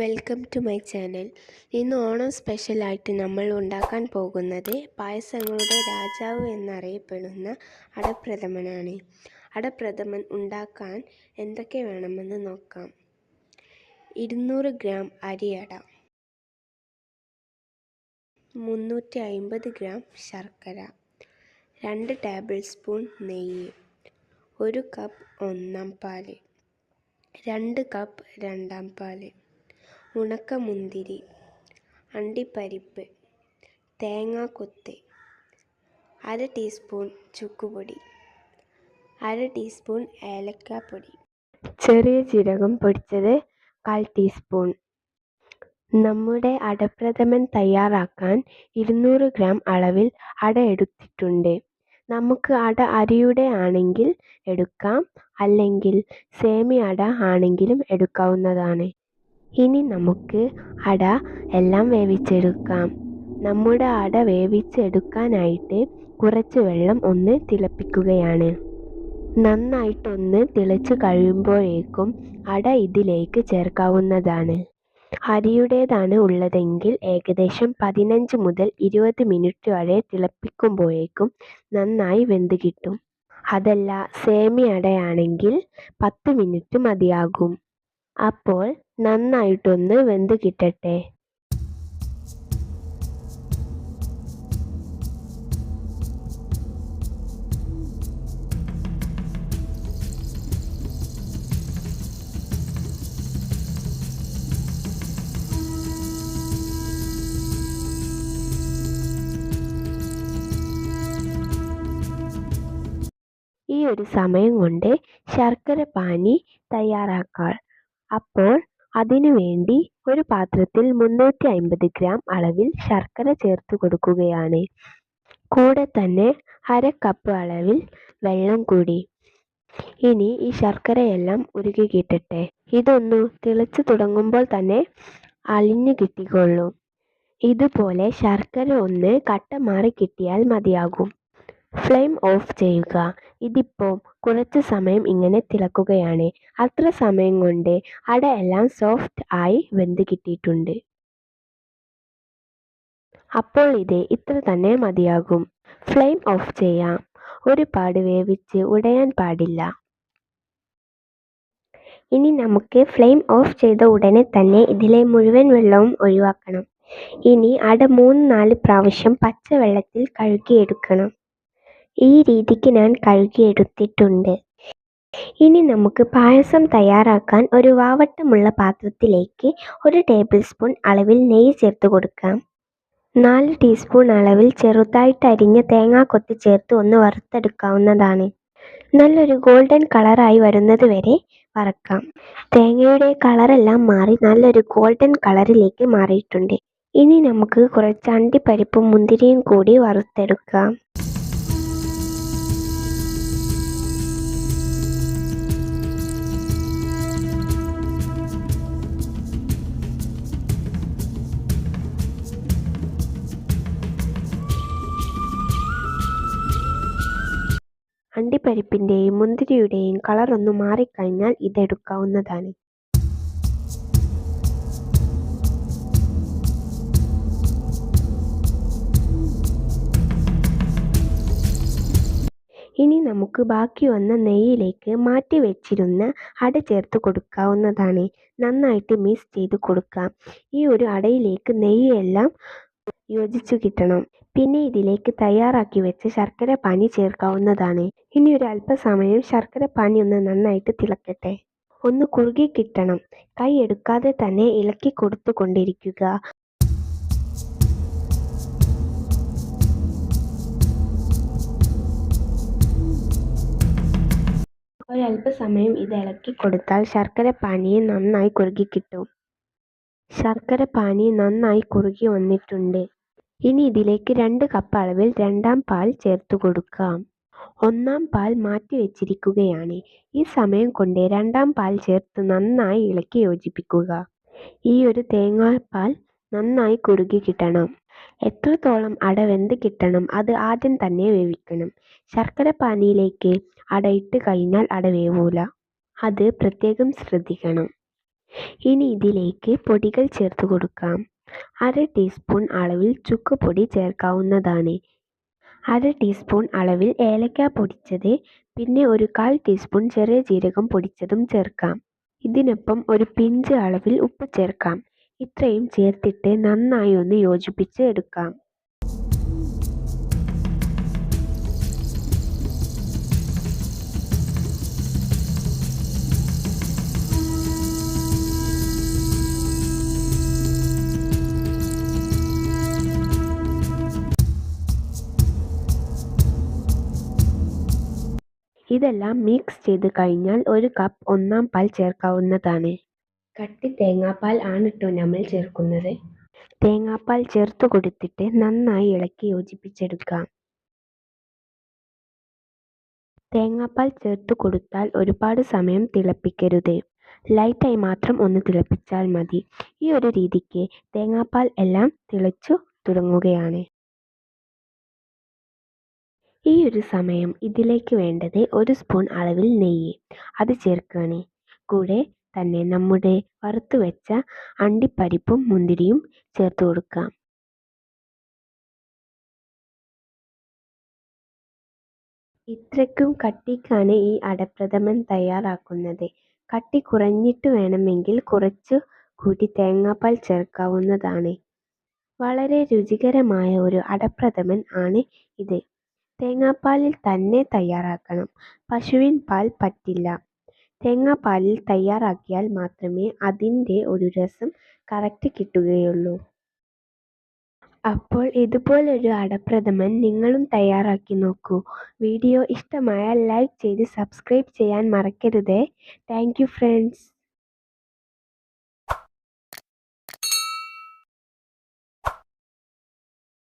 Welcome to my channel. ഇന്ന് ഓണം സ്പെഷ്യലായിട്ട് നമ്മൾ ഉണ്ടാക്കാൻ പോകുന്നത് പായസങ്ങളുടെ രാജാവ് എന്നറിയപ്പെടുന്ന അടപ്രഥമനാണ്. അടപ്രഥമൻ ഉണ്ടാക്കാൻ എന്തൊക്കെ വേണമെന്ന് നോക്കാം. 200 ഗ്രാം അരിയട, 350 ഗ്രാം ശർക്കര, 2 ടേബിൾ സ്പൂൺ നെയ്യ്, 1 കപ്പ് ഒന്നാം പാല്, 2 കപ്പ് രണ്ടാം പാല്, ഉണക്കമുന്തിരി, അണ്ടിപ്പരിപ്പ്, തേങ്ങാക്കൊത്ത്, 1/2 ടീസ്പൂൺ ചുക്കുപൊടി, 1/2 ടീസ്പൂൺ ഏലക്കാപ്പൊടി, ചെറിയ ജീരകം പൊടിച്ചത് 1/4 ടീസ്പൂൺ. നമ്മുടെ അടപ്രഥമൻ തയ്യാറാക്കാൻ 200 ഗ്രാം അളവിൽ അട എടുത്തിട്ടുണ്ട്. നമുക്ക് അട അരിയുടെ ആണെങ്കിൽ എടുക്കാം, അല്ലെങ്കിൽ സേമിയ അട ആണെങ്കിലും എടുക്കാവുന്നതാണ്. ഇനി നമുക്ക് അട എല്ലാം വേവിച്ചെടുക്കാം. നമ്മുടെ അട വേവിച്ചെടുക്കാനായിട്ട് കുറച്ച് വെള്ളം ഒന്ന് തിളപ്പിക്കുകയാണ്. നന്നായിട്ടൊന്ന് തിളച്ച് കഴിയുമ്പോഴേക്കും അട ഇതിലേക്ക് ചേർക്കാവുന്നതാണ്. അരിയുടേതാണ് ഉള്ളതെങ്കിൽ ഏകദേശം 15 മുതൽ 20 മിനിറ്റ് വരെ തിളപ്പിക്കുമ്പോഴേക്കും നന്നായി വെന്ത് കിട്ടും. അതല്ല സേമിയ അടയാണെങ്കിൽ 10 മിനിറ്റ് മതിയാകും. അപ്പോൾ നന്നായിട്ടൊന്ന് വെന്ത് കിട്ടട്ടെ. ഈ ഒരു സമയം കൊണ്ട് ശർക്കര പാനി തയ്യാറാക്കാം. അപ്പോൾ അതിനു വേണ്ടി ഒരു പാത്രത്തിൽ 350 ഗ്രാം അളവിൽ ശർക്കര ചേർത്ത് കൊടുക്കുകയാണ്. കൂടെ തന്നെ 1/2 കപ്പ് അളവിൽ വെള്ളം കൂടി. ഇനി ഈ ശർക്കരയെല്ലാം ഉരുകി കിട്ടട്ടെ. ഇതൊന്നു തിളച്ചു തുടങ്ങുമ്പോൾ തന്നെ അലിഞ്ഞു കിട്ടിക്കൊള്ളും. ഇതുപോലെ ശർക്കര ഒന്ന് കട്ട മാറി കിട്ടിയാൽ മതിയാകും. ഫ്ലെയിം ഓഫ് ചെയ്യുക. ഇതിപ്പോൾ കുറച്ച് സമയം ഇങ്ങനെ തിളക്കുകയാണ്. അത്ര സമയം കൊണ്ട് അട എല്ലാം സോഫ്റ്റ് ആയി വെന്ത് കിട്ടിയിട്ടുണ്ട്. അപ്പോൾ ഇത് ഇത്ര തന്നെ മതിയാകും. ഫ്ലെയിം ഓഫ് ചെയ്യാം. ഒരുപാട് വേവിച്ച് ഉടയാൻ പാടില്ല. ഇനി നമുക്ക് ഫ്ലെയിം ഓഫ് ചെയ്ത ഉടനെ തന്നെ ഇതിലെ മുഴുവൻ വെള്ളവും ഒഴിവാക്കണം. ഇനി അട 3-4 പ്രാവശ്യം പച്ചവെള്ളത്തിൽ കഴുകിയെടുക്കണം. ഈ രീതിക്ക് ഞാൻ കഴുകിയെടുത്തിട്ടുണ്ട്. ഇനി നമുക്ക് പായസം തയ്യാറാക്കാൻ ഒരു വാവട്ടമുള്ള പാത്രത്തിലേക്ക് 1 ടേബിൾ സ്പൂൺ അളവിൽ നെയ്യ് ചേർത്ത് കൊടുക്കാം. 4 ടീസ്പൂൺ അളവിൽ ചെറുതായിട്ട് അരിഞ്ഞ തേങ്ങാക്കൊത്ത് ചേർത്ത് ഒന്ന് വറുത്തെടുക്കാവുന്നതാണ്. നല്ലൊരു ഗോൾഡൻ കളറായി വരുന്നത് വരെ വറക്കാം. തേങ്ങയുടെ കളറെല്ലാം മാറി നല്ലൊരു ഗോൾഡൻ കളറിലേക്ക് മാറിയിട്ടുണ്ട്. ഇനി നമുക്ക് കുറച്ച് അണ്ടിപ്പരിപ്പും മുന്തിരിയും കൂടി വറുത്തെടുക്കാം. അണ്ടിപ്പരിപ്പിൻ്റെയും മുന്തിരിയുടെയും കളറൊന്ന് മാറിക്കഴിഞ്ഞാൽ ഇതെടുക്കാവുന്നതാണ്. ഇനി നമുക്ക് ബാക്കി വന്ന നെയ്യിലേക്ക് മാറ്റി വെച്ചിരുന്ന അട ചേർത്ത് കൊടുക്കാവുന്നതാണ്. നന്നായിട്ട് മിക്സ് ചെയ്ത് കൊടുക്കാം. ഈ ഒരു അടയിലേക്ക് നെയ്യെല്ലാം യോജിച്ചു കിട്ടണം. പിന്നെ ഇതിലേക്ക് തയ്യാറാക്കി വെച്ച ശർക്കര പാനി ചേർക്കാവുന്നതാണ്. ഇനി ഒരു അല്പസമയം ശർക്കര പാനി ഒന്ന് നന്നായിട്ട് തിളക്കട്ടെ. ഒന്ന് കുറുകി കിട്ടണം. കൈ എടുക്കാതെ തന്നെ ഇളക്കി കൊടുത്തു കൊണ്ടിരിക്കുക. ഒരല്പസമയം ഇത് ഇളക്കി കൊടുത്താൽ ശർക്കര പാനി നന്നായി കുറുകി കിട്ടും. ശർക്കര പാനി നന്നായി കുറുകി വന്നിട്ടുണ്ട്. ഇനി ഇതിലേക്ക് 2 കപ്പ് അളവിൽ രണ്ടാം പാൽ ചേർത്ത് കൊടുക്കാം. ഒന്നാം പാൽ മാറ്റി വെച്ചിരിക്കുകയാണ്. ഈ സമയം കൊണ്ട് രണ്ടാം പാൽ ചേർത്ത് നന്നായി ഇളക്കി യോജിപ്പിക്കുക. ഈ ഒരു തേങ്ങാപ്പാൽ നന്നായി കുറുകി കിട്ടണം. എത്രത്തോളം അട വെന്ത് കിട്ടണം അത് ആദ്യം തന്നെ വേവിക്കണം. ശർക്കര പാനിയിലേക്ക് അട ഇട്ട് കഴിഞ്ഞാൽ അട വേവൂല. അത് പ്രത്യേകം ശ്രദ്ധിക്കണം. ഇനി ഇതിലേക്ക് പൊടികൾ ചേർത്ത് കൊടുക്കാം. 1/2 ടീസ്പൂൺ അളവിൽ ചുക്ക് പൊടി ചേർക്കാവുന്നതാണ്. 1/2 ടീസ്പൂൺ അളവിൽ ഏലക്ക പൊടിച്ചത്, പിന്നെ ഒരു 1/4 ടീസ്പൂൺ ചെറിയ ജീരകം പൊടിച്ചതും ചേർക്കാം. ഇതിനൊപ്പം ഒരു പിഞ്ച് അളവിൽ ഉപ്പ് ചേർക്കാം. ഇത്രയും ചേർത്തിട്ട് നന്നായി ഒന്ന് യോജിപ്പിച്ച് എടുക്കാം. ഇതെല്ലാം മിക്സ് ചെയ്ത് കഴിഞ്ഞാൽ 1 കപ്പ് ഒന്നാം പാൽ ചേർക്കാവുന്നതാണ്. കട്ടി തേങ്ങാപ്പാൽ ആണ് ട്ടോ നമ്മൾ ചേർക്കുന്നത്. തേങ്ങാപ്പാൽ ചേർത്ത് കൊടുത്തിട്ട് നന്നായി ഇളക്കി യോജിപ്പിച്ചെടുക്കാം. തേങ്ങാപ്പാൽ ചേർത്ത് കൊടുത്താൽ ഒരുപാട് സമയം തിളപ്പിക്കരുത്. ലൈറ്റായി മാത്രം ഒന്ന് തിളപ്പിച്ചാൽ മതി. ഈ ഒരു രീതിക്ക് തേങ്ങാപ്പാൽ എല്ലാം തിളച്ചു തുടങ്ങുകയാണ്. ഈ ഒരു സമയം ഇതിലേക്ക് വേണ്ടത് 1 സ്പൂൺ അളവിൽ നെയ്യ്. അത് ചേർക്കുകയാണ്. കൂടെ തന്നെ നമ്മുടെ വറുത്ത് വെച്ച അണ്ടിപ്പരിപ്പും മുന്തിരിയും ചേർത്ത് കൊടുക്കാം. ഇത്രയ്ക്കും കട്ടിക്കാണ് ഈ അടപ്രഥമൻ തയ്യാറാക്കുന്നത്. കട്ടി കുറഞ്ഞിട്ട് വേണമെങ്കിൽ കുറച്ചു കൂടി തേങ്ങാപ്പാൽ ചേർക്കാവുന്നതാണ്. വളരെ രുചികരമായ ഒരു അടപ്രഥമൻ ആണ് ഇത്. തേങ്ങാപ്പാലിൽ തന്നെ തയ്യാറാക്കണം. പശുവിൻ പാൽ പറ്റില്ല. തേങ്ങാപ്പാലിൽ തയ്യാറാക്കിയാൽ മാത്രമേ അതിൻ്റെ ഒരു രസം കറക്റ്റ് കിട്ടുകയുള്ളൂ. അപ്പോൾ ഇതുപോലൊരു അടപ്രഥമൻ നിങ്ങളും തയ്യാറാക്കി നോക്കൂ. വീഡിയോ ഇഷ്ടമായാൽ ലൈക്ക് ചെയ്ത് സബ്സ്ക്രൈബ് ചെയ്യാൻ മറക്കരുതേ. Thank you friends.